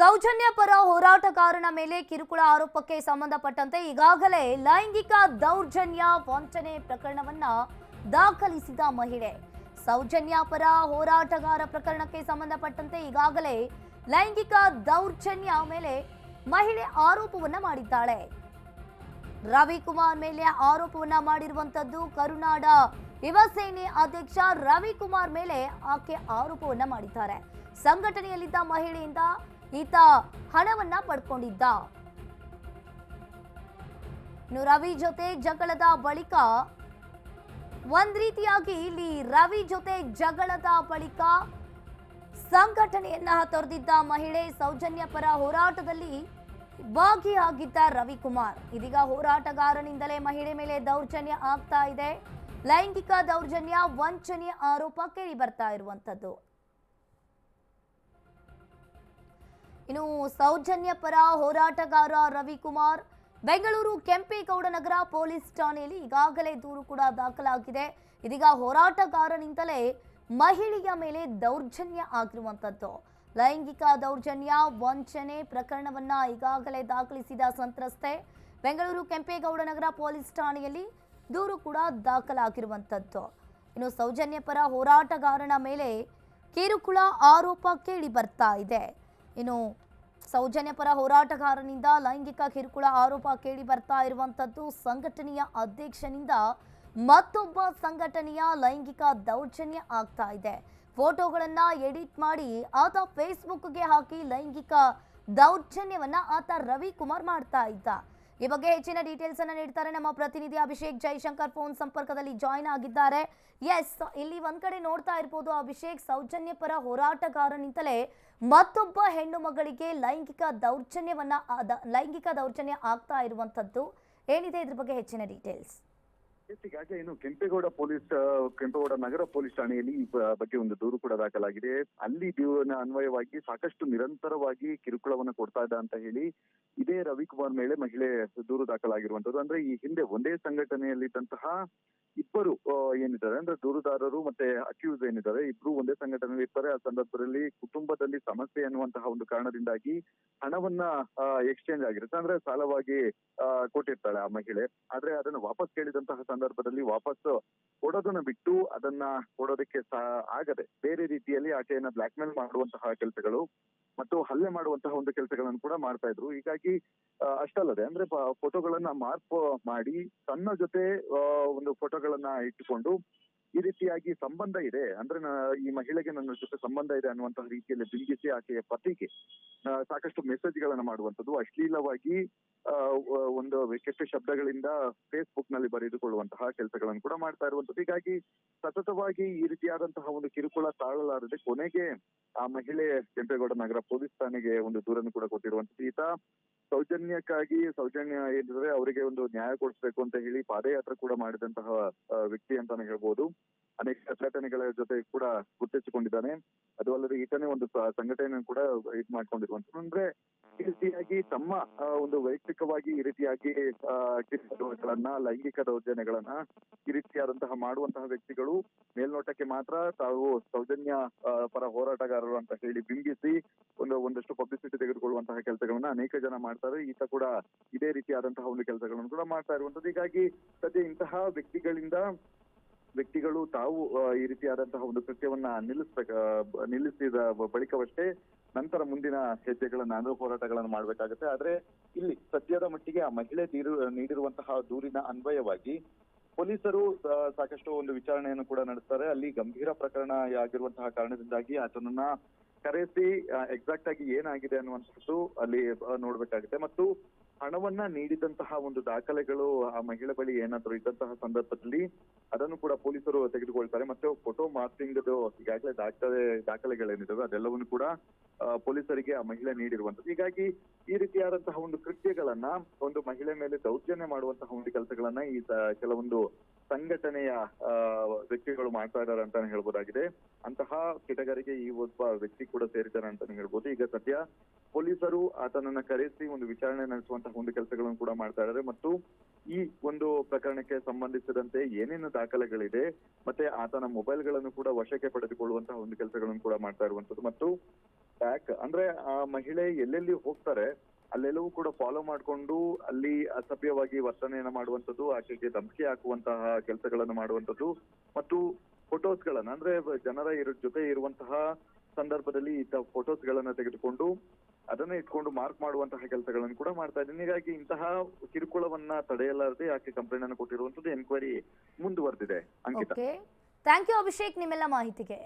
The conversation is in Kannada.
ಸೌಜನ್ಯ ಪರ ಹೋರಾಟಗಾರನ ಮೇಲೆ ಕಿರುಕುಳ ಆರೋಪಕ್ಕೆ ಸಂಬಂಧಪಟ್ಟಂತೆ ಈಗಾಗಲೇ ಲೈಂಗಿಕ ದೌರ್ಜನ್ಯ ವಂಚನೆ ಪ್ರಕರಣವನ್ನ ದಾಖಲಿಸಿದ ಮಹಿಳೆ. ಸೌಜನ್ಯ ಪರ ಹೋರಾಟಗಾರ ಪ್ರಕರಣಕ್ಕೆ ಸಂಬಂಧಪಟ್ಟಂತೆ ಈಗಾಗಲೇ ಲೈಂಗಿಕ ದೌರ್ಜನ್ಯ ಮೇಲೆ ಮಹಿಳೆ ಆರೋಪವನ್ನ ಮಾಡಿದ್ದಾಳೆ. ರವಿಕುಮಾರ್ ಮೇಲೆ ಆರೋಪವನ್ನ ಮಾಡಿರುವಂತದ್ದು ಕರುನಾಡ ಯುವ ಸೇನೆ ಅಧ್ಯಕ್ಷ ರವಿಕುಮಾರ್ ಮೇಲೆ ಆಕೆ ಆರೋಪವನ್ನ ಮಾಡಿದ್ದಾರೆ. ಸಂಘಟನೆಯಲ್ಲಿದ್ದ ಮಹಿಳೆಯಿಂದ ಈತ ಹಣವನ್ನ ಪಡ್ಕೊಂಡಿದ್ದ. ಇನ್ನು ರವಿ ಜೊತೆ ಜಗಳದ ಬಳಿಕ ಒಂದ್ ರೀತಿಯಾಗಿ ಇಲ್ಲಿ ರವಿ ಜೊತೆ ಜಗಳದ ಬಳಿಕ ಸಂಘಟನೆಯನ್ನ ತೊರೆದಿದ್ದ ಮಹಿಳೆ ಸೌಜನ್ಯ ಪರ ಹೋರಾಟದಲ್ಲಿ ಭಾಗಿಯಾಗಿದ್ದ ರವಿಕುಮಾರ್ ಇದೀಗ ಹೋರಾಟಗಾರನಿಂದಲೇ ಮಹಿಳೆ ಮೇಲೆ ದೌರ್ಜನ್ಯ ಆಗ್ತಾ ಇದೆ. ಲೈಂಗಿಕ ದೌರ್ಜನ್ಯ ವಂಚನೆ ಆರೋಪ ಕೇಳಿ ಬರ್ತಾ ಇರುವಂತದ್ದು. ಇನ್ನು ಸೌಜನ್ಯ ಪರ ಹೋರಾಟಗಾರ ರವಿಕುಮಾರ್ ಬೆಂಗಳೂರು ಕೆಂಪೇಗೌಡ ನಗರ ಪೊಲೀಸ್ ಠಾಣೆಯಲ್ಲಿ ಈಗಾಗಲೇ ದೂರು ಕೂಡ ದಾಖಲಾಗಿದೆ. ಇದೀಗ ಹೋರಾಟಗಾರನಿಂದಲೇ ಮಹಿಳೆಯ ಮೇಲೆ ದೌರ್ಜನ್ಯ ಆಗಿರುವಂತದ್ದು. ಲೈಂಗಿಕ ದೌರ್ಜನ್ಯ ವಂಚನೆ ಪ್ರಕರಣವನ್ನ ಈಗಾಗಲೇ ದಾಖಲಿಸಿದ ಸಂತ್ರಸ್ತೆ ಬೆಂಗಳೂರು ಕೆಂಪೇಗೌಡ ನಗರ ಪೊಲೀಸ್ ಠಾಣೆಯಲ್ಲಿ ದೂರು ಕೂಡ ದಾಖಲಾಗಿರುವಂತದ್ದು. ಇನ್ನು ಸೌಜನ್ಯ ಪರ ಹೋರಾಟಗಾರನ ಮೇಲೆ ಕಿರುಕುಳ ಆರೋಪ ಕೇಳಿ ಬರ್ತಾ ಇದೆ. ಇನ್ನು ಸೌಜನ್ಯ ಪರ ಹೋರಾಟಗಾರನಿಂದ ಲೈಂಗಿಕ ಕಿರುಕುಳ ಆರೋಪ ಕೇಳಿ ಬರ್ತಾ ಇರುವಂತದ್ದು. ಸಂಘಟನೆಯ ಅಧ್ಯಕ್ಷನಿಂದ ಮತ್ತೊಬ್ಬ ಸಂಘಟನೆಯ ಲೈಂಗಿಕ ದೌರ್ಜನ್ಯ ಆಗ್ತಾ ಇದೆ. ಫೋಟೋಗಳನ್ನ ಎಡಿಟ್ ಮಾಡಿ ಆತ ಫೇಸ್ಬುಕ್ಗೆ ಹಾಕಿ ಲೈಂಗಿಕ ದೌರ್ಜನ್ಯವನ್ನ ಆತ ರವಿಕುಮಾರ್ ಮಾಡ್ತಾ ಇದ್ದ. ಈ ಬಗ್ಗೆ ಹೆಚ್ಚಿನ ಡೀಟೇಲ್ಸ್ ಅನ್ನ ನೀಡ್ತಾರೆ ನಮ್ಮ ಪ್ರತಿನಿಧಿ ಅಭಿಷೇಕ್ ಜೈಶಂಕರ್. ಫೋನ್ ಸಂಪರ್ಕದಲ್ಲಿ ಜಾಯಿನ್ ಆಗಿದ್ದಾರೆ. ಎಸ್, ಇಲ್ಲಿ ಒಂದ್ ಕಡೆ ನೋಡ್ತಾ ಇರ್ಬೋದು ಅಭಿಷೇಕ್, ಸೌಜನ್ಯ ಪರ ಹೋರಾಟಗಾರನಿಂದಲೇ ಮತ್ತೊಬ್ಬ ಹೆಣ್ಣು ಮಗಳಿಗೆ ಲೈಂಗಿಕ ದೌರ್ಜನ್ಯ ಆಗ್ತಾ ಇರುವಂತದ್ದು. ಏನಿದೆ ಇದ್ರ ಬಗ್ಗೆ ಹೆಚ್ಚಿನ ಡೀಟೇಲ್ಸ್? ಈಗಾಗಲೇ ಇನ್ನು ಕೆಂಪೇಗೌಡ ನಗರ ಪೊಲೀಸ್ ಠಾಣೆಯಲ್ಲಿ ಈ ಬಗ್ಗೆ ಒಂದು ದೂರು ಕೂಡ ದಾಖಲಾಗಿದೆ. ಅಲ್ಲಿ ದೂರಿನ ಅನ್ವಯವಾಗಿ ಸಾಕಷ್ಟು ನಿರಂತರವಾಗಿ ಕಿರುಕುಳವನ್ನು ಕೊಡ್ತಾ ಇದ್ದ ಅಂತ ಹೇಳಿ ಇದೇ ರವಿಕುಮಾರ್ ಮೇಲೆ ಮಹಿಳೆ ದೂರು ದಾಖಲಾಗಿರುವಂತದ್ದು. ಅಂದ್ರೆ ಈ ಹಿಂದೆ ಒಂದೇ ಸಂಘಟನೆಯಲ್ಲಿದ್ದಂತಹ ಇಬ್ಬರು ಏನಿದ್ದಾರೆ ಅಂದ್ರೆ ದೂರುದಾರರು ಮತ್ತೆ ಅಕ್ಯೂಸ್ ಏನಿದ್ದಾರೆ ಇಬ್ರು ಒಂದೇ ಸಂಘಟನೆಯಲ್ಲಿ ಇರ್ತಾರೆ. ಆ ಸಂದರ್ಭದಲ್ಲಿ ಕುಟುಂಬದಲ್ಲಿ ಸಮಸ್ಯೆ ಅನ್ನುವಂತಹ ಒಂದು ಕಾರಣದಿಂದಾಗಿ ಹಣವನ್ನ ಎಕ್ಸ್ಚೇಂಜ್ ಆಗಿರುತ್ತೆ, ಅಂದ್ರೆ ಸಾಲವಾಗಿ ಕೊಟ್ಟಿರ್ತಾಳೆ ಆ ಮಹಿಳೆ. ಆದ್ರೆ ಅದನ್ನ ವಾಪಸ್ ಕೇಳಿದಂತಹ ಸಂದರ್ಭದಲ್ಲಿ ವಾಪಸ್ ಕೊಡೋದನ್ನ ಬಿಟ್ಟು ಅದನ್ನ ಕೊಡೋದಕ್ಕೆ ಆಗದೆ ಬೇರೆ ರೀತಿಯಲ್ಲಿ ಆಕೆಯನ್ನ ಬ್ಲಾಕ್ ಮೇಲ್ ಮಾಡುವಂತಹ ಕೆಲಸಗಳು ಮತ್ತು ಹಲ್ಲೆ ಮಾಡುವಂತಹ ಒಂದು ಕೆಲಸಗಳನ್ನು ಕೂಡ ಮಾಡ್ತಾ ಇದ್ರು. ಹೀಗಾಗಿ ಅಷ್ಟಲ್ಲದೆ ಅಂದ್ರೆ ಫೋಟೋಗಳನ್ನ ಮಾರ್ಪ್ ಮಾಡಿ ತನ್ನ ಜೊತೆ ಒಂದು ಫೋಟೋಗಳನ್ನ ಇಟ್ಟುಕೊಂಡು ಈ ರೀತಿಯಾಗಿ ಸಂಬಂಧ ಇದೆ ಅಂದ್ರೆ ಈ ಮಹಿಳೆಗೆ ನನ್ನ ಜೊತೆ ಸಂಬಂಧ ಇದೆ ಅನ್ನುವಂತಹ ರೀತಿಯಲ್ಲಿ ಬಿಂಬಿಸಿ ಆಕೆಯ ಪತಿಗೆ ಸಾಕಷ್ಟು ಮೆಸೇಜ್ಗಳನ್ನ ಮಾಡುವಂಥದ್ದು, ಅಶ್ಲೀಲವಾಗಿ ಒಂದು ಕೆಟ್ಟ ಶಬ್ದಗಳಿಂದ ಫೇಸ್ಬುಕ್ ನಲ್ಲಿ ಬರೆದುಕೊಳ್ಳುವಂತಹ ಕೆಲಸಗಳನ್ನು ಕೂಡ ಮಾಡ್ತಾ ಇರುವಂತದ್ದು. ಹೀಗಾಗಿ ಸತತವಾಗಿ ಈ ರೀತಿಯಾದಂತಹ ಒಂದು ಕಿರುಕುಳ ತಾಳಲಾರದೆ ಕೊನೆಗೆ ಆ ಮಹಿಳೆ ಕೆಂಪೇಗೌಡ ನಗರ ಪೊಲೀಸ್ ಠಾಣೆಗೆ ಒಂದು ದೂರನ್ನು ಕೂಡ ಕೊಟ್ಟಿರುವಂತದ್ದು. ಈತ ಸೌಜನ್ಯ ಏನಿದ್ರೆ ಅವರಿಗೆ ಒಂದು ನ್ಯಾಯ ಕೊಡಿಸ್ಬೇಕು ಅಂತ ಹೇಳಿ ಪಾದಯಾತ್ರೆ ಕೂಡ ಮಾಡಿದಂತಹ ವ್ಯಕ್ತಿ ಅಂತಾನೆ ಹೇಳ್ಬೋದು. ಅನೇಕ ಸಂಘಟನೆಗಳ ಜೊತೆ ಕೂಡ ಗುರುತಿಸಿಕೊಂಡಿದ್ದಾನೆ. ಅದು ಅಲ್ಲದೆ ಈತನೇ ಒಂದು ಸಂಘಟನೆ ಕೂಡ ಇದು ಮಾಡ್ಕೊಂಡಿರುವಂತದ್ದು. ಅಂದ್ರೆ ಈ ರೀತಿಯಾಗಿ ತಮ್ಮ ಒಂದು ವೈಯಕ್ತಿಕವಾಗಿ ಈ ರೀತಿಯಾಗಿ ಲೈಂಗಿಕ ದೌರ್ಜನ್ಯಗಳನ್ನ ಈ ರೀತಿಯಾದಂತಹ ಮಾಡುವಂತಹ ವ್ಯಕ್ತಿಗಳು ಮೇಲ್ನೋಟಕ್ಕೆ ಮಾತ್ರ ತಾವು ಸೌಜನ್ಯ ಪರ ಹೋರಾಟಗಾರರು ಅಂತ ಹೇಳಿ ಬಿಂಬಿಸಿ ಒಂದಷ್ಟು ಪಬ್ಲಿಸಿಟಿ ತೆಗೆದುಕೊಳ್ಳುವಂತಹ ಕೆಲಸಗಳನ್ನ ಅನೇಕ ಜನ ಮಾಡ್ತಾರೆ. ಈತ ಕೂಡ ಇದೇ ರೀತಿಯಾದಂತಹ ಒಂದು ಕೆಲಸಗಳನ್ನು ಕೂಡ ಮಾಡ್ತಾ ಇರುವಂತದ್ದು. ಹೀಗಾಗಿ ಸದ್ಯ ಇಂತಹ ವ್ಯಕ್ತಿಗಳು ತಾವು ಈ ರೀತಿಯಾದಂತಹ ಒಂದು ಕೃತ್ಯವನ್ನ ನಿಲ್ಲಿಸಿದ ಬಳಿಕವಷ್ಟೇ ನಂತರ ಮುಂದಿನ ಹೆಜ್ಜೆಗಳನ್ನ ಅಂದ್ರೆ ಹೋರಾಟಗಳನ್ನು ಮಾಡ್ಬೇಕಾಗತ್ತೆ. ಆದ್ರೆ ಇಲ್ಲಿ ಸದ್ಯದ ಮಟ್ಟಿಗೆ ಆ ಮಹಿಳೆ ನೀಡಿರುವಂತಹ ದೂರಿನ ಅನ್ವಯವಾಗಿ ಪೊಲೀಸರು ಸಾಕಷ್ಟು ಒಂದು ವಿಚಾರಣೆಯನ್ನು ಕೂಡ ನಡೆಸ್ತಾರೆ. ಅಲ್ಲಿ ಗಂಭೀರ ಪ್ರಕರಣ ಆಗಿರುವಂತಹ ಕಾರಣದಿಂದಾಗಿ ಆತನನ್ನ ಕರೆಸಿ ಎಕ್ಸಾಕ್ಟ್ ಆಗಿ ಏನಾಗಿದೆ ಅನ್ನುವಂಥದ್ದು ಅಲ್ಲಿ ನೋಡ್ಬೇಕಾಗುತ್ತೆ. ಮತ್ತು ಹಣವನ್ನ ನೀಡಿದಂತಹ ಒಂದು ದಾಖಲೆಗಳು ಆ ಮಹಿಳೆ ಬಳಿ ಏನಾದ್ರು ಇದ್ದಂತಹ ಸಂದರ್ಭದಲ್ಲಿ ಅದನ್ನು ಕೂಡ ಪೊಲೀಸರು ತೆಗೆದುಕೊಳ್ತಾರೆ. ಮತ್ತೆ ಫೋಟೋ ಮಾರ್ಫಿಂಗ್ ಈಗಾಗಲೇ ದಾಖಲೆಗಳೇನಿದಾವೆ ಅದೆಲ್ಲವನ್ನು ಕೂಡ ಪೊಲೀಸರಿಗೆ ಆ ಮಹಿಳೆ ನೀಡಿರುವಂತದ್ದು. ಹೀಗಾಗಿ ಈ ರೀತಿಯಾದಂತಹ ಒಂದು ಕೃತ್ಯಗಳನ್ನ ಒಂದು ಮಹಿಳೆ ಮೇಲೆ ದೌರ್ಜನ್ಯ ಮಾಡುವಂತಹ ಒಂದು ಕೆಲಸಗಳನ್ನ ಈ ಕೆಲವೊಂದು ಸಂಘಟನೆಯ ವ್ಯಕ್ತಿಗಳು ಮಾಡ್ತಾ ಇದ್ದಾರೆ ಅಂತಾನೆ ಹೇಳ್ಬೋದಾಗಿದೆ. ಅಂತಹ ಕೆಟಗರಿಗೆ ಈ ಒಬ್ಬ ವ್ಯಕ್ತಿ ಕೂಡ ಸೇರಿದ್ದಾರೆ ಅಂತಾನೆ ಹೇಳ್ಬೋದು. ಈಗ ಸದ್ಯ ಪೊಲೀಸರು ಆತನನ್ನ ಕರೆಸಿ ಒಂದು ವಿಚಾರಣೆ ನಡೆಸುವಂತಹ ಒಂದು ಕೆಲಸಗಳನ್ನು ಕೂಡ ಮಾಡ್ತಾ ಇದ್ದಾರೆ. ಮತ್ತು ಈ ಒಂದು ಪ್ರಕರಣಕ್ಕೆ ಸಂಬಂಧಿಸಿದಂತೆ ಏನೇನು ದಾಖಲೆಗಳಿದೆ ಮತ್ತೆ ಆತನ ಮೊಬೈಲ್ಗಳನ್ನು ಕೂಡ ವಶಕ್ಕೆ ಪಡೆದುಕೊಳ್ಳುವಂತಹ ಒಂದು ಕೆಲಸಗಳನ್ನು ಕೂಡ ಮಾಡ್ತಾ ಇರುವಂತದ್ದು. ಮತ್ತು ಬ್ಯಾಕ್ ಅಂದ್ರೆ ಆ ಮಹಿಳೆ ಎಲ್ಲೆಲ್ಲಿ ಹೋಗ್ತಾರೆ ಅಲ್ಲೆಲ್ಲವೂ ಕೂಡ ಫಾಲೋ ಮಾಡ್ಕೊಂಡು ಅಲ್ಲಿ ಅಸಭ್ಯವಾಗಿ ವರ್ತನೆಯನ್ನ ಮಾಡುವಂತದ್ದು, ಆಕೆಗೆ ಧಮಕಿ ಹಾಕುವಂತಹ ಕೆಲಸಗಳನ್ನು ಮಾಡುವಂತದ್ದು ಮತ್ತು ಫೋಟೋಸ್ಗಳನ್ನ ಅಂದ್ರೆ ಜನರ ಜೊತೆ ಇರುವಂತಹ ಸಂದರ್ಭದಲ್ಲಿ ಇಂತಹ ಫೋಟೋಸ್ ಗಳನ್ನ ತೆಗೆದುಕೊಂಡು ಅದನ್ನ ಇಟ್ಕೊಂಡು ಮಾರ್ಕ್ ಮಾಡುವಂತಹ ಕೆಲಸಗಳನ್ನು ಕೂಡ ಮಾಡ್ತಾ ಇದ್ದೀನಿ. ಹೀಗಾಗಿ ಇಂತಹ ಕಿರುಕುಳವನ್ನ ತಡೆಯಲಾರದೆ ಆಕೆ ಕಂಪ್ಲೇಂಟ್ ಅನ್ನು ಕೊಟ್ಟಿರುವಂತದ್ದು ಎನ್ಕ್ವೈರಿ ಮುಂದುವರೆದಿದೆ. ಅಂಕಿತ, ಓಕೆ, ಥ್ಯಾಂಕ್ ಯು ಅಭಿಷೇಕ್ ನಿಮ್ಮೆಲ್ಲ ಮಾಹಿತಿಗೆ.